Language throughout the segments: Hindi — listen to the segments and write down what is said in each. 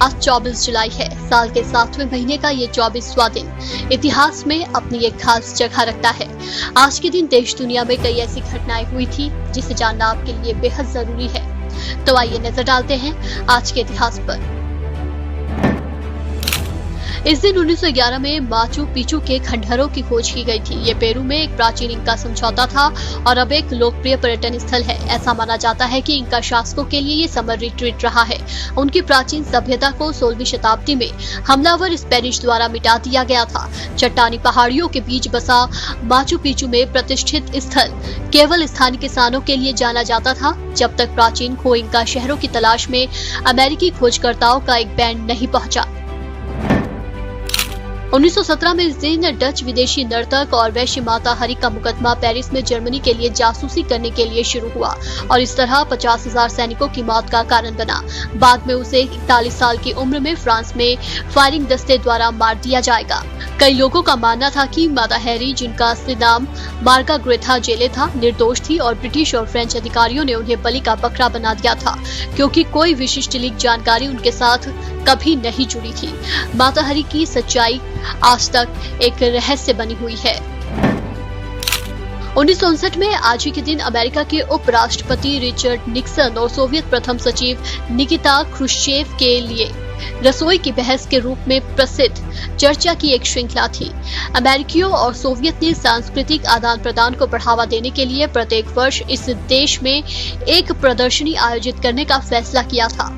आज 24 जुलाई है। साल के 7वें महीने का ये 24वां दिन इतिहास में अपनी एक खास जगह रखता है। आज के दिन देश दुनिया में कई ऐसी घटनाएं हुई थी जिसे जानना आपके लिए बेहद जरूरी है। तो आइए नजर डालते हैं आज के इतिहास पर। इस दिन 1911 में माचू पिचू के खंडहरों की खोज की गई थी। ये पेरू में एक प्राचीन इंका समझौता था और अब एक लोकप्रिय पर्यटन स्थल है। ऐसा माना जाता है कि इंका शासकों के लिए ये समर रिट्रीट रहा है। उनकी प्राचीन सभ्यता को 16वीं शताब्दी में हमलावर स्पेनिश द्वारा मिटा दिया गया था। चट्टानी पहाड़ियों के बीच बसा माचू पिचू में प्रतिष्ठित स्थल केवल स्थानीय किसानों के लिए जाना जाता था, जब तक प्राचीन खो इंका शहरों की तलाश में अमेरिकी खोजकर्ताओं का एक बैंड नहीं पहुंचा। 1917 में इस दिन डच विदेशी नर्तक और वैश्य माता हरी का मुकदमा पेरिस में जर्मनी के लिए जासूसी करने के लिए शुरू हुआ और इस तरह 50,000 सैनिकों की मौत का कारण बना। बाद में उसे 41 साल की उम्र में फ्रांस में फायरिंग दस्ते द्वारा मार दिया जाएगा। कई लोगों का मानना था कि माता हैरी, जिनका असली नाम मार्गारेथा जेले था, निर्दोष थी और ब्रिटिश और फ्रेंच अधिकारियों ने उन्हें बलि का बकरा बना दिया था, क्योंकि कोई विशिष्ट लीक जानकारी उनके साथ कभी नहीं जुड़ी थी। माता हैरी की सच्चाई आज तक एक रहस्य बनी हुई है। 1959 में आज ही के दिन अमेरिका के उपराष्ट्रपति रिचर्ड निक्सन और सोवियत प्रथम सचिव निकिता ख्रुश्चेव के लिए रसोई की बहस के रूप में प्रसिद्ध चर्चा की एक श्रृंखला थी। अमेरिकियों और सोवियत ने सांस्कृतिक आदान प्रदान को बढ़ावा देने के लिए प्रत्येक वर्ष इस देश में एक प्रदर्शनी आयोजित करने का फैसला किया था।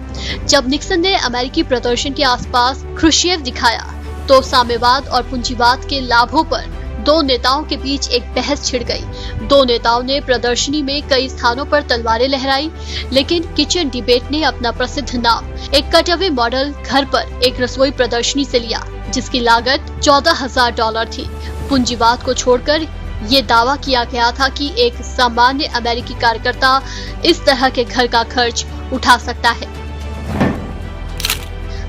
जब निक्सन ने अमेरिकी प्रदर्शन के आसपास ख्रुश्चेव दिखाया तो साम्यवाद और पूंजीवाद के लाभों पर दो नेताओं के बीच एक बहस छिड़ गई। दो नेताओं ने प्रदर्शनी में कई स्थानों पर तलवारें लहराई, लेकिन किचन डिबेट ने अपना प्रसिद्ध नाम एक कट अवे मॉडल घर पर एक रसोई प्रदर्शनी से लिया, जिसकी लागत $14,000 थी। पूंजीवाद को छोड़कर ये दावा किया गया था कि एक सामान्य अमेरिकी कार्यकर्ता इस तरह के घर का खर्च उठा सकता है।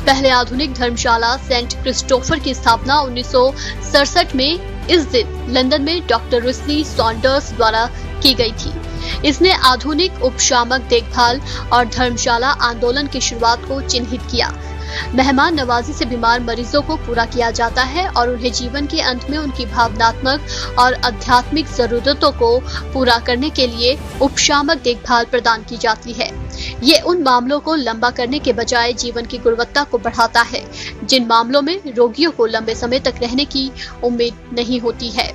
पहले आधुनिक धर्मशाला सेंट क्रिस्टोफर की स्थापना 1967 में इस दिन लंदन में डॉक्टर रिस्ली सॉन्डर्स द्वारा की गई थी। इसने आधुनिक उपशामक देखभाल और धर्मशाला आंदोलन की शुरुआत को चिन्हित किया। मेहमान नवाजी से बीमार मरीजों को पूरा किया जाता है और उन्हें जीवन के अंत में उनकी भावनात्मक और आध्यात्मिक जरूरतों को पूरा करने के लिए उपशामक देखभाल प्रदान की जाती है। ये उन मामलों को लंबा करने के बजाय जीवन की गुणवत्ता को बढ़ाता है, जिन मामलों में रोगियों को लंबे समय तक रहने की उम्मीद नहीं होती है।